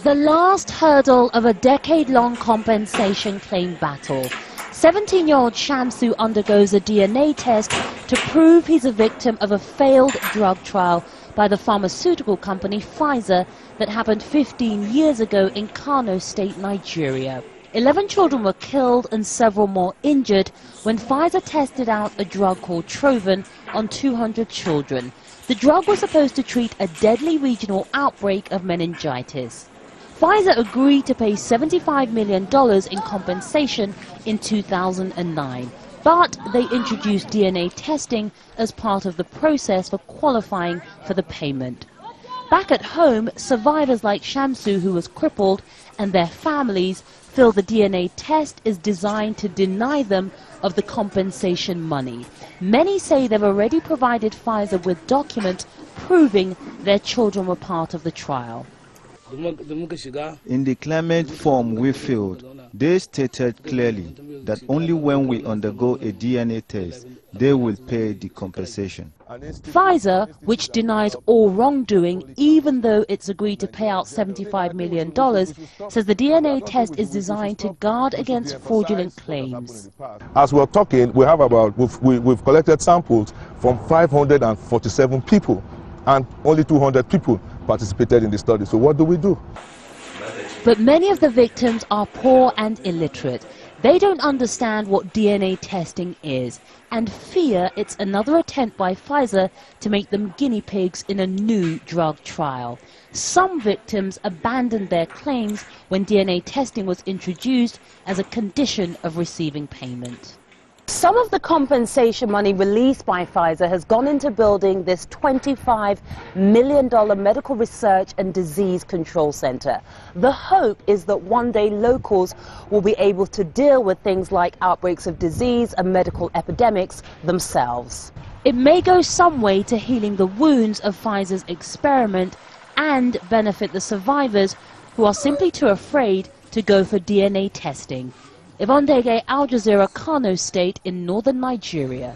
The last hurdle of a decade-long compensation claim battle. 17-year-old Shamsu undergoes a DNA test to prove he's a victim of a failed drug trial by the pharmaceutical company Pfizer that happened 15 years ago in Kano State, Nigeria. 11 children were killed and several more injured when Pfizer tested out a drug called Trovan on 200 children. The drug was supposed to treat a deadly regional outbreak of meningitis. Pfizer agreed to pay $75 million in compensation in 2009, but they introduced DNA testing as part of the process for qualifying for the payment. Back at home, survivors like Shamsu, who was crippled, and their families feel the DNA test is designed to deny them of the compensation money. Many say they've already provided Pfizer with documents proving their children were part of the trial. In the claimant form we filled, they stated clearly that only when we undergo a DNA test, they will pay the compensation. Pfizer, which denies all wrongdoing, even though it's agreed to pay out $75 million, says the DNA test is designed to guard against fraudulent claims. As we're talking, we've collected samples from 547 people, and only 200 people participated in the study. So what do we do? But many of the victims are poor and illiterate. They don't understand what DNA testing is and fear it's another attempt by Pfizer to make them guinea pigs in a new drug trial. Some victims abandoned their claims when DNA testing was introduced as a condition of receiving payment. Some of the compensation money released by Pfizer has gone into building this $25 million medical research and disease control center. The hope is that one day locals will be able to deal with things like outbreaks of disease and medical epidemics themselves. It may go some way to healing the wounds of Pfizer's experiment and benefit the survivors who are simply too afraid to go for DNA testing. Yvonne, Ndege, Jazeera, Kano State in northern Nigeria.